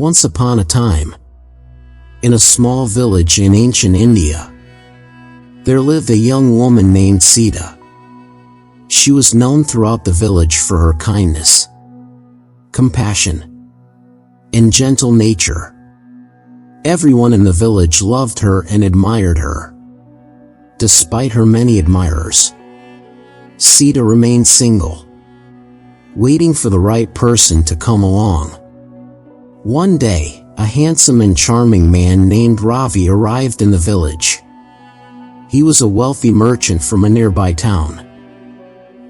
Once upon a time, in a small village in ancient India, there lived a young woman named Sita. She was known throughout the village for her kindness, compassion, and gentle nature. Everyone in the village loved her and admired her. Despite her many admirers, Sita remained single, waiting for the right person to come along. One day, a handsome and charming man named Ravi arrived in the village. He was a wealthy merchant from a nearby town,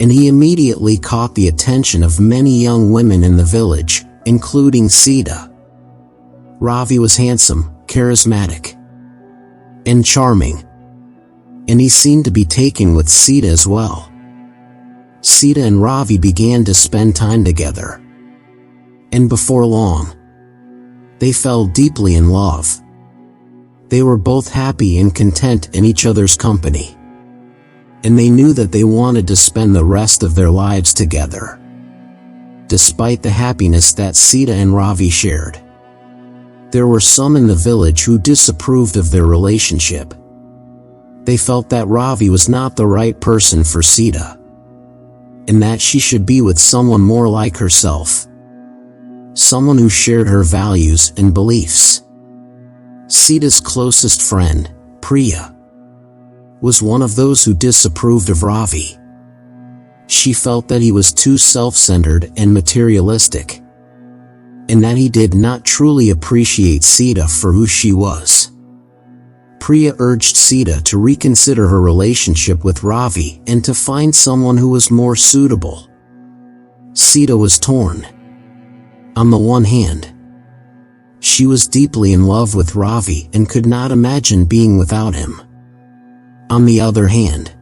and he immediately caught the attention of many young women in the village, including Sita. Ravi was handsome, charismatic, and charming, and he seemed to be taken with Sita as well. Sita and Ravi began to spend time together, and before long, they fell deeply in love. They were both happy and content in each other's company, and they knew that they wanted to spend the rest of their lives together. Despite the happiness that Sita and Ravi shared, there were some in the village who disapproved of their relationship. They felt that Ravi was not the right person for Sita, and that she should be with someone more like herself, someone who shared her values and beliefs. Sita's closest friend, Priya, was one of those who disapproved of Ravi. She felt that he was too self-centered and materialistic, and that he did not truly appreciate Sita for who she was. Priya urged Sita to reconsider her relationship with Ravi and to find someone who was more suitable. Sita was torn. On the one hand, she was deeply in love with Ravi and could not imagine being without him. On the other hand,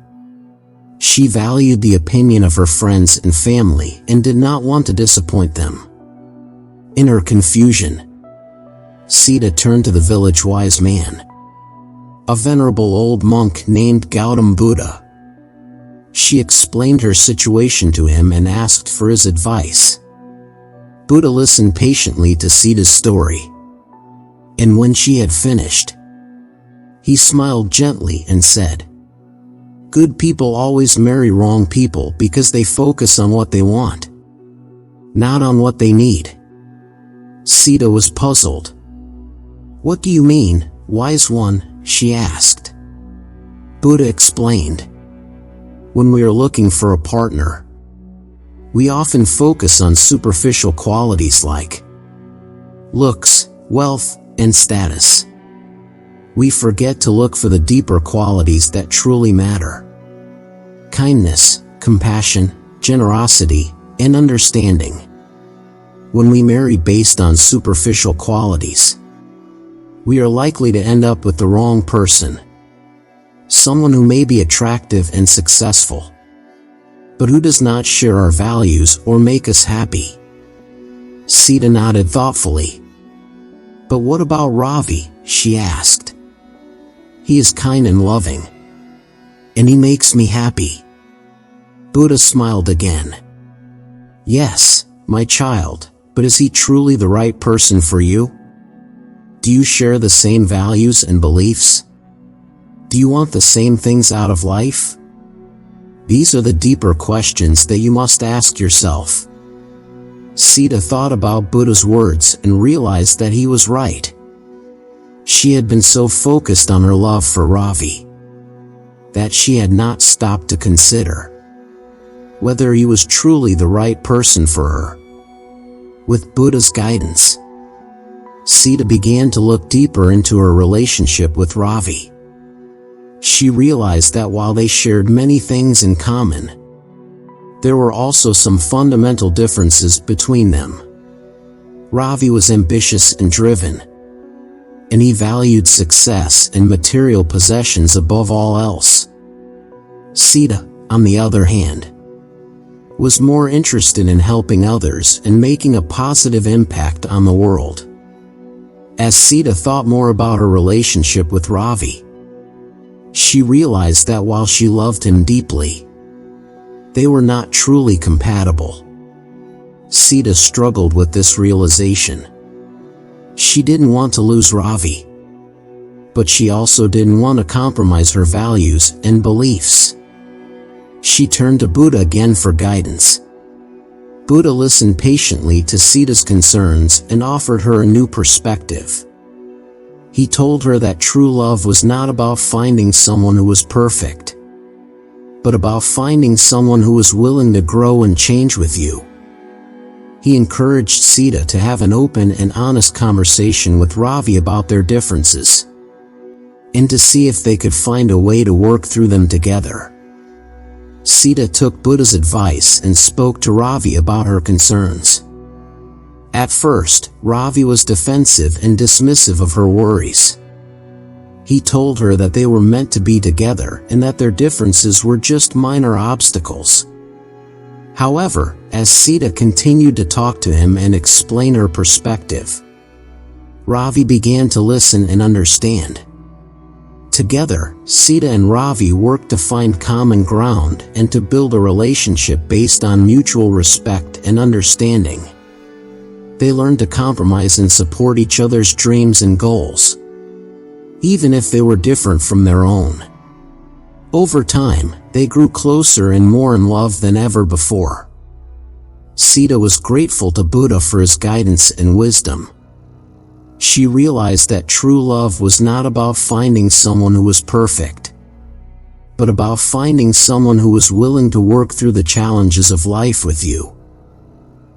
she valued the opinion of her friends and family and did not want to disappoint them. In her confusion, Sita turned to the village wise man, a venerable old monk named Gautam Buddha. She explained her situation to him and asked for his advice. Buddha listened patiently to Sita's story, and when she had finished, he smiled gently and said, "Good people always marry wrong people because they focus on what they want, not on what they need." Sita was puzzled. "What do you mean, wise one?" she asked. Buddha explained, "When we are looking for a partner, we often focus on superficial qualities like looks, wealth, and status. We forget to look for the deeper qualities that truly matter: kindness, compassion, generosity, and understanding. When we marry based on superficial qualities, we are likely to end up with the wrong person, someone who may be attractive and successful, but who does not share our values or make us happy." Sita nodded thoughtfully. "But what about Ravi?" she asked. "He is kind and loving, and he makes me happy." Buddha smiled again. "Yes, my child, but is he truly the right person for you? Do you share the same values and beliefs? Do you want the same things out of life? These are the deeper questions that you must ask yourself." Sita thought about Buddha's words and realized that he was right. She had been so focused on her love for Ravi that she had not stopped to consider whether he was truly the right person for her. With Buddha's guidance, Sita began to look deeper into her relationship with Ravi. She realized that while they shared many things in common, there were also some fundamental differences between them. Ravi was ambitious and driven, and he valued success and material possessions above all else. Sita, on the other hand, was more interested in helping others and making a positive impact on the world. As Sita thought more about her relationship with Ravi, she realized that while she loved him deeply, they were not truly compatible. Sita struggled with this realization. She didn't want to lose Ravi, but she also didn't want to compromise her values and beliefs. She turned to Buddha again for guidance. Buddha listened patiently to Sita's concerns and offered her a new perspective. He told her that true love was not about finding someone who was perfect, but about finding someone who was willing to grow and change with you. He encouraged Sita to have an open and honest conversation with Ravi about their differences, and to see if they could find a way to work through them together. Sita took Buddha's advice and spoke to Ravi about her concerns. At first, Ravi was defensive and dismissive of her worries. He told her that they were meant to be together and that their differences were just minor obstacles. However, as Sita continued to talk to him and explain her perspective, Ravi began to listen and understand. Together, Sita and Ravi worked to find common ground and to build a relationship based on mutual respect and understanding. They learned to compromise and support each other's dreams and goals, even if they were different from their own. Over time, they grew closer and more in love than ever before. Sita was grateful to Buddha for his guidance and wisdom. She realized that true love was not about finding someone who was perfect, but about finding someone who was willing to work through the challenges of life with you.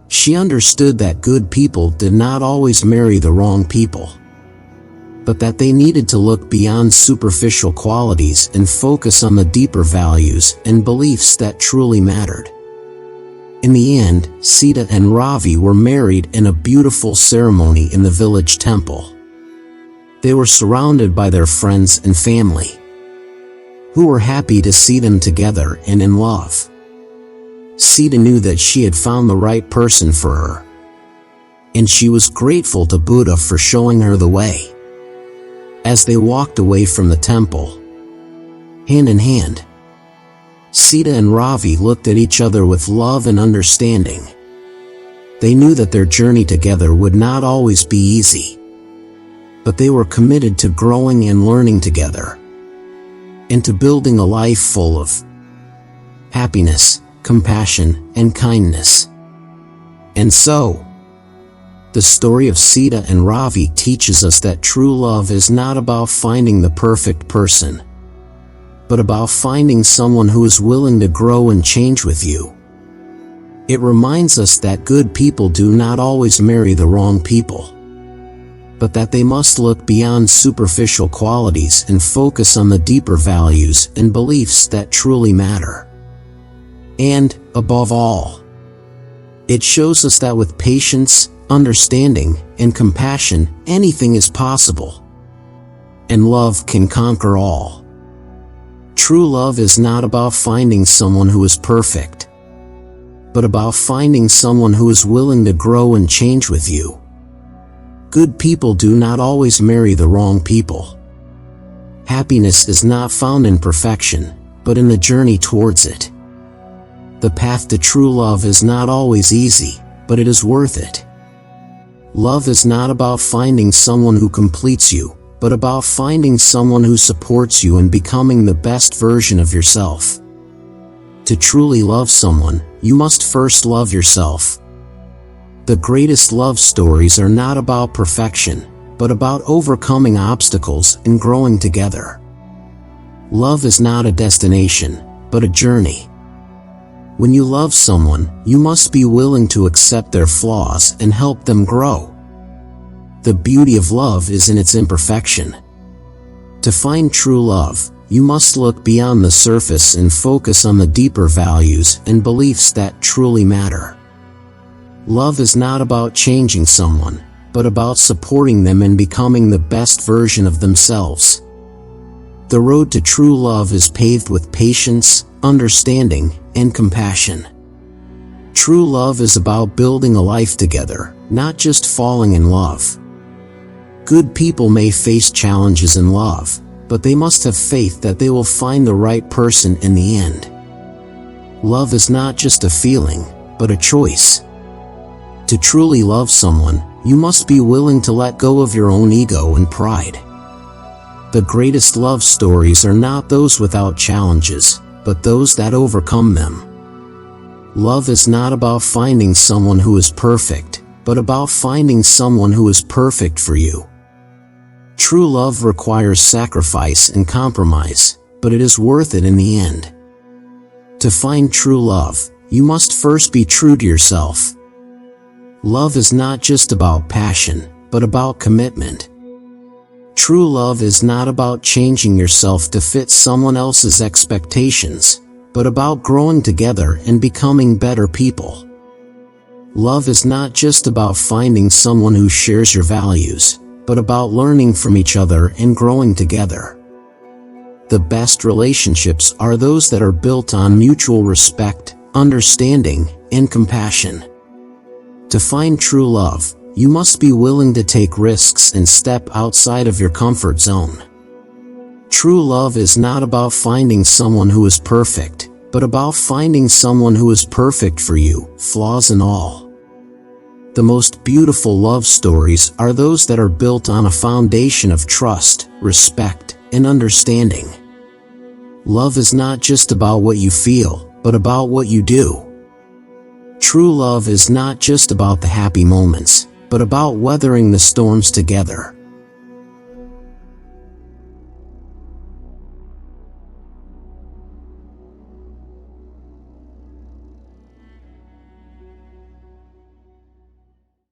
She understood that good people did not always marry the wrong people, but that they needed to look beyond superficial qualities and focus on the deeper values and beliefs that truly mattered. In the end, Sita and Ravi were married in a beautiful ceremony in the village temple. They were surrounded by their friends and family, who were happy to see them together and in love. Sita knew that she had found the right person for her, and she was grateful to Buddha for showing her the way. As they walked away from the temple, hand in hand, Sita and Ravi looked at each other with love and understanding. They knew that their journey together would not always be easy, but they were committed to growing and learning together, and to building a life full of happiness, compassion, and kindness. And so, the story of Sita and Ravi teaches us that true love is not about finding the perfect person, but about finding someone who is willing to grow and change with you. It reminds us that good people do not always marry the wrong people, but that they must look beyond superficial qualities and focus on the deeper values and beliefs that truly matter. And, above all, it shows us that with patience, understanding, and compassion, anything is possible, and love can conquer all. True love is not about finding someone who is perfect, but about finding someone who is willing to grow and change with you. Good people do not always marry the wrong people. Happiness is not found in perfection, but in the journey towards it. The path to true love is not always easy, but it is worth it. Love is not about finding someone who completes you, but about finding someone who supports you in becoming the best version of yourself. To truly love someone, you must first love yourself. The greatest love stories are not about perfection, but about overcoming obstacles and growing together. Love is not a destination, but a journey. When you love someone, you must be willing to accept their flaws and help them grow. The beauty of love is in its imperfection. To find true love, you must look beyond the surface and focus on the deeper values and beliefs that truly matter. Love is not about changing someone, but about supporting them in becoming the best version of themselves. The road to true love is paved with patience, understanding, and compassion. True love is about building a life together, not just falling in love. Good people may face challenges in love, but they must have faith that they will find the right person in the end. Love is not just a feeling, but a choice. To truly love someone, you must be willing to let go of your own ego and pride. The greatest love stories are not those without challenges, but those that overcome them. Love is not about finding someone who is perfect, but about finding someone who is perfect for you. True love requires sacrifice and compromise, but it is worth it in the end. To find true love, you must first be true to yourself. Love is not just about passion, but about commitment. True love is not about changing yourself to fit someone else's expectations, but about growing together and becoming better people. Love is not just about finding someone who shares your values, but about learning from each other and growing together. The best relationships are those that are built on mutual respect, understanding, and compassion. To find true love, you must be willing to take risks and step outside of your comfort zone. True love is not about finding someone who is perfect, but about finding someone who is perfect for you, flaws and all. The most beautiful love stories are those that are built on a foundation of trust, respect, and understanding. Love is not just about what you feel, but about what you do. True love is not just about the happy moments, but about weathering the storms together.